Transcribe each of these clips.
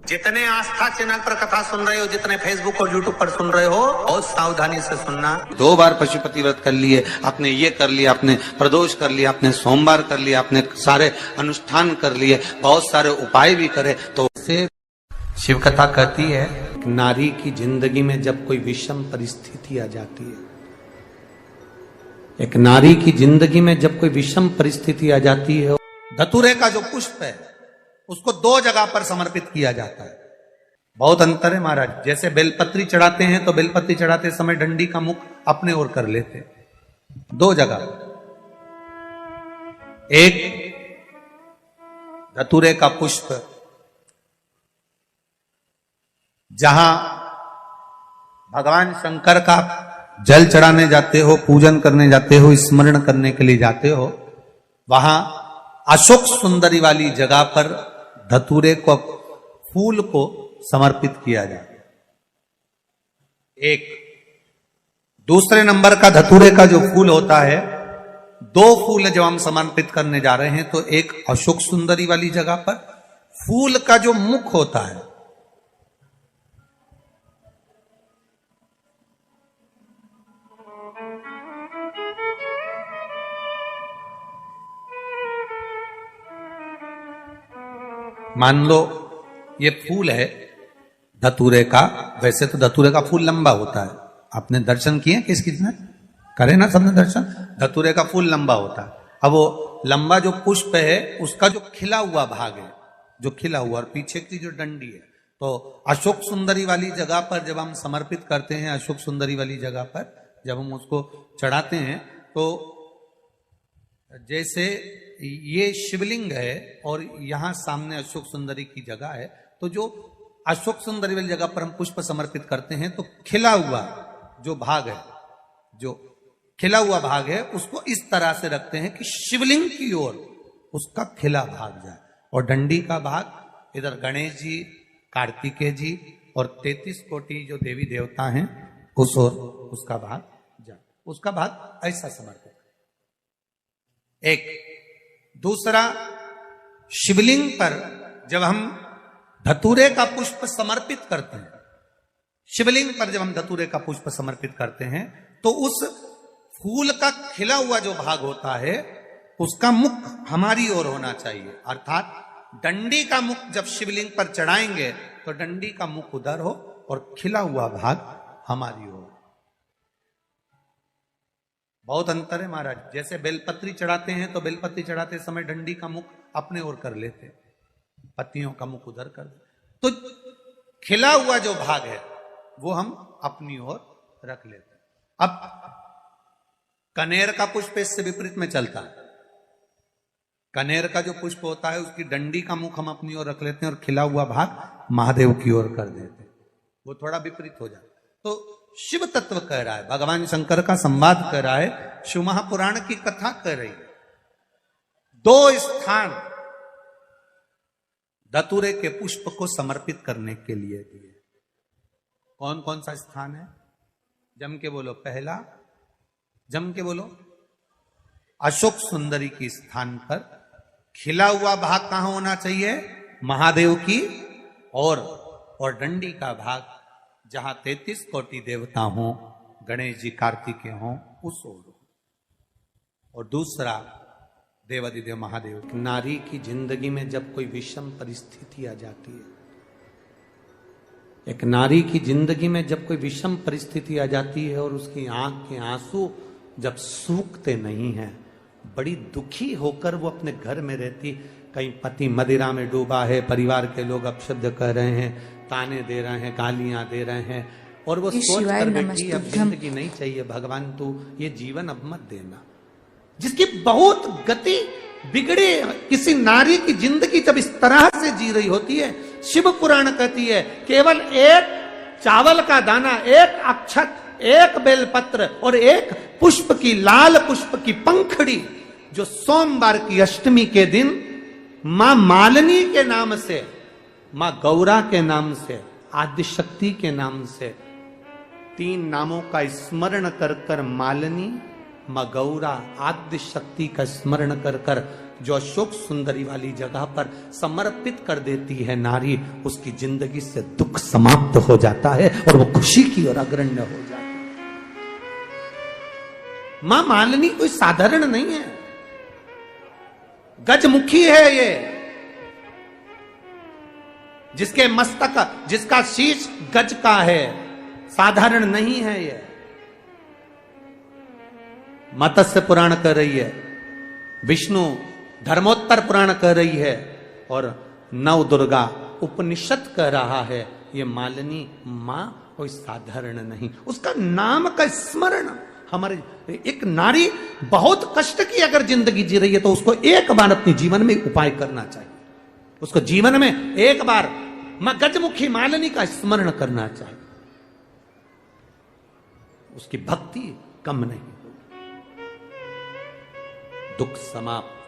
जितने आस्था चैनल पर कथा सुन रहे हो, जितने फेसबुक और यूट्यूब पर सुन रहे हो, बहुत सावधानी से सुनना। 2 बार पशुपति व्रत कर लिए, आपने ये कर लिया, आपने प्रदोष कर लिया, आपने सोमवार कर लिया, आपने सारे अनुष्ठान कर लिए, बहुत सारे उपाय भी करे, तो उससे शिव कथा कहती है नारी की जिंदगी में जब कोई विषम परिस्थिति आ जाती है, एक नारी की जिंदगी में जब कोई विषम परिस्थिति आ जाती है, धतूरे का जो पुष्प है उसको 2 जगह पर समर्पित किया जाता है। बहुत अंतर है महाराज। जैसे बेलपत्री चढ़ाते हैं तो बेलपत्री चढ़ाते समय डंडी का मुख अपने ओर कर लेते, 2 जगह। एक धतूरे का पुष्प जहां भगवान शंकर का जल चढ़ाने जाते हो, पूजन करने जाते हो, स्मरण करने के लिए जाते हो, वहां अशोक सुंदरी वाली जगह पर धतूरे को, फूल को समर्पित किया जाए। एक दूसरे नंबर का धतूरे का जो फूल होता है, 2 फूल जब हम समर्पित करने जा रहे हैं तो एक अशोक सुंदरी वाली जगह पर फूल का जो मुख होता है, मान लो ये फूल है धतूरे का। वैसे तो धतूरे का फूल लंबा होता है, आपने दर्शन किए किस किसने करे ना, सबने दर्शन। धतूरे का फूल लंबा होता है। अब वो लंबा जो पुष्प है उसका जो खिला हुआ भाग है, जो खिला हुआ, और पीछे की जो डंडी है, तो अशोक सुंदरी वाली जगह पर जब हम समर्पित करते हैं, अशोक सुंदरी वाली जगह पर जब हम उसको चढ़ाते हैं, तो जैसे ये शिवलिंग है और यहां सामने अशोक सुंदरी की जगह है, तो जो अशोक सुंदरी वाली जगह पर हम पुष्प समर्पित करते हैं तो खिला हुआ जो भाग है, जो खिला हुआ भाग है, उसको इस तरह से रखते हैं कि शिवलिंग की ओर उसका खिला भाग जाए, और डंडी का भाग इधर गणेश जी, कार्तिकेय जी और 33 कोटि जो देवी देवता हैं उस ओर उसका भाग जाए, उसका भाग ऐसा समर्पित। एक दूसरा, शिवलिंग पर जब हम धतूरे का पुष्प समर्पित करते हैं, शिवलिंग पर जब हम धतूरे का पुष्प समर्पित करते हैं तो उस फूल का खिला हुआ जो भाग होता है उसका मुख हमारी ओर होना चाहिए। अर्थात डंडी का मुख जब शिवलिंग पर चढ़ाएंगे तो डंडी का मुख उधर हो और खिला हुआ भाग हमारी ओर। बहुत अंतर है महाराज। जैसे बेलपत्री चढ़ाते हैं तो बेलपत्री चढ़ाते समय डंडी का मुख अपने ओर कर लेते, पत्तियों का मुख उधर कर देते, तो खिला हुआ जो भाग है वो हम अपनी ओर रख लेते। अब कनेर का पुष्प इससे विपरीत में चलता है। कनेर का जो पुष्प होता है उसकी डंडी का मुख हम अपनी ओर रख लेते हैं और खिला हुआ भाग महादेव की ओर कर देते, वो थोड़ा विपरीत हो जाता। तो शिव तत्व कह रहा है, भगवान शंकर का संवाद कह रहा है, शिव महापुराण की कथा कह रही है। 2 स्थान धतूरे के पुष्प को समर्पित करने के लिए दिए। कौन कौन सा स्थान है? जम के बोलो। पहला, जम के बोलो, अशोक सुंदरी की स्थान पर खिला हुआ भाग कहां होना चाहिए? महादेव की और डंडी का भाग जहां 33 कोटि देवता हों, गणेश जी, कार्तिकेय हों, उस ओर। और दूसरा, देवाधिदेव महादेव। नारी की जिंदगी में जब कोई विषम परिस्थिति आ जाती है, एक नारी की जिंदगी में जब कोई विषम परिस्थिति आ जाती है और उसकी आंख के आंसू जब सूखते नहीं हैं, बड़ी दुखी होकर वो अपने घर में रहती, कहीं पति मदिरा में डूबा है, परिवार के लोग अपशब्द कह रहे हैं, ताने दे रहे हैं, गालियां दे रहे हैं, और वो सोच कर बैठी अब जिंदगी नहीं चाहिए, भगवान तू ये जीवन अब मत देना। जिसकी बहुत गति बिगड़ी किसी नारी की जिंदगी जब इस तरह से जी रही होती है, शिव पुराण कहती है केवल एक चावल का दाना, एक अक्षत, एक बेलपत्र और एक पुष्प की, लाल पुष्प की पंखड़ी, जो सोमवार की अष्टमी के दिन मां मालिनी के नाम से, मां गौरा के नाम से, आदिशक्ति के नाम से, 3 नामों का स्मरण कर कर, मालिनी, मां गौरा, आदिशक्ति का स्मरण कर कर जो अशोक सुंदरी वाली जगह पर समर्पित कर देती है नारी, उसकी जिंदगी से दुख समाप्त हो जाता है और वो खुशी की ओर अग्रण्य हो जाती है। मां मालिनी कोई साधारण नहीं है, गजमुखी है ये, जिसके मस्तक, जिसका शीश गज का है, साधारण नहीं है ये। मत्स्य पुराण कर रही है, विष्णु धर्मोत्तर पुराण कर रही है और नव दुर्गा उपनिषद कह रहा है। ये मालिनी मां कोई साधारण नहीं, उसका नाम का स्मरण हमारे, एक नारी बहुत कष्ट की अगर जिंदगी जी रही है तो उसको एक बार अपने जीवन में उपाय करना चाहिए, उसको जीवन में एक बार मां गजमुखी मालिनी का स्मरण करना चाहिए, उसकी भक्ति कम नहीं होगी, दुख समाप्त।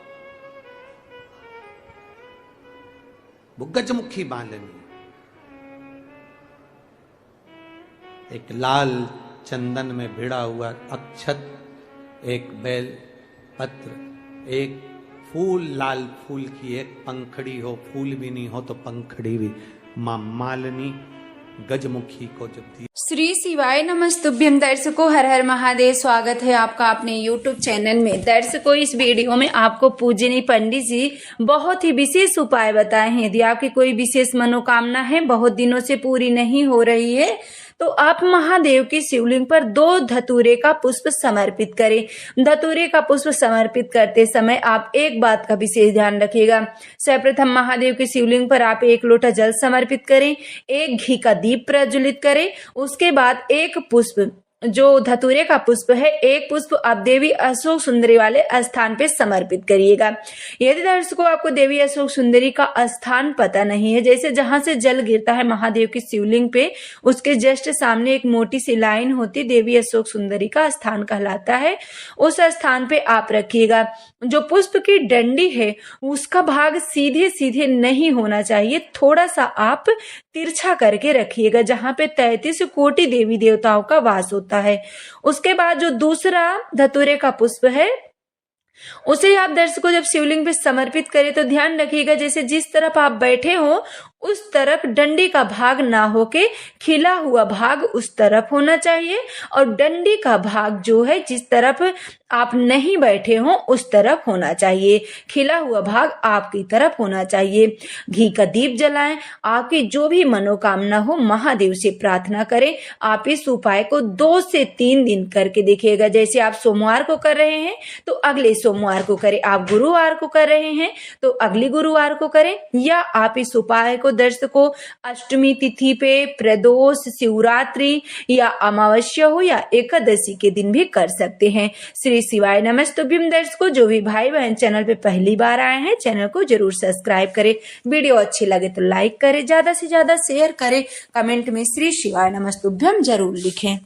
वो गजमुखी मालिनी, एक लाल चंदन में भिड़ा हुआ अक्षत, एक बेल पत्र, एक फूल, लाल फूल की एक पंखड़ी हो, फूल भी नहीं हो तो पंखड़ी भी, मां मालिनी गजमुखी को जब दी। श्री शिवाय नमस्तुभ्यम। दर्शकों, हर हर महादेव। स्वागत है आपका अपने YouTube चैनल में। दर्शकों, इस वीडियो में आपको पूजनीय पंडित जी बहुत ही विशेष उपाय बताए हैं। यदि आपकी कोई विशेष मनोकामना है, बहुत दिनों से पूरी नहीं हो रही है, तो आप महादेव की शिवलिंग पर 2 धतूरे का पुष्प समर्पित करें। धतूरे का पुष्प समर्पित करते समय आप एक बात का विशेष ध्यान रखिएगा। सर्वप्रथम महादेव की शिवलिंग पर आप 1 लोटा जल समर्पित करें, 1 घी का दीप प्रज्वलित करें, उसके बाद 1 पुष्प, जो धतूरे का पुष्प है, 1 पुष्प आप देवी अशोक सुंदरी वाले स्थान पे समर्पित करिएगा। यदि दर्शकों आपको देवी अशोक सुंदरी का स्थान पता नहीं है, जैसे जहां से जल गिरता है महादेव की शिवलिंग पे, उसके जस्ट सामने एक मोटी सी लाइन होती, देवी अशोक सुंदरी का स्थान कहलाता है, उस स्थान पे आप रखिएगा। जो पुष्प की डंडी है उसका भाग सीधे सीधे नहीं होना चाहिए, थोड़ा सा आप तिरछा करके रखिएगा, जहां पे 33 कोटि देवी देवताओं का वास होता है। उसके बाद जो दूसरा धतूरे का पुष्प है, उसे आप दर्शकों जब शिवलिंग पे समर्पित करें तो ध्यान रखिएगा, जैसे जिस तरफ आप बैठे हो उस तरफ डंडी का भाग ना होके खिला हुआ भाग उस तरफ होना चाहिए, और डंडी का भाग जो है जिस तरफ आप नहीं बैठे हो उस तरफ होना चाहिए, खिला हुआ भाग आपकी तरफ होना चाहिए। घी का दीप जलाएं, आपकी जो भी मनोकामना हो महादेव से प्रार्थना करें। आप इस उपाय को 2 से 3 दिन करके देखिएगा। जैसे आप सोमवार को कर रहे हैं तो अगले सोमवार को करें, आप गुरुवार को कर रहे हैं तो अगली गुरुवार को करें, या आप इस उपाय को दर्शकों अष्टमी तिथि पे, प्रदोष, शिवरात्रि या अमावस्या हो या एकादशी के दिन भी कर सकते हैं। श्री शिवाय नमस्तुभ्यम। दर्शकों, जो भी भाई बहन चैनल पे पहली बार आए हैं, चैनल को जरूर सब्सक्राइब करें। वीडियो अच्छी लगे तो लाइक करें, ज्यादा से ज्यादा शेयर करें, कमेंट में श्री शिवाय नमस्तुभ्यम जरूर लिखें।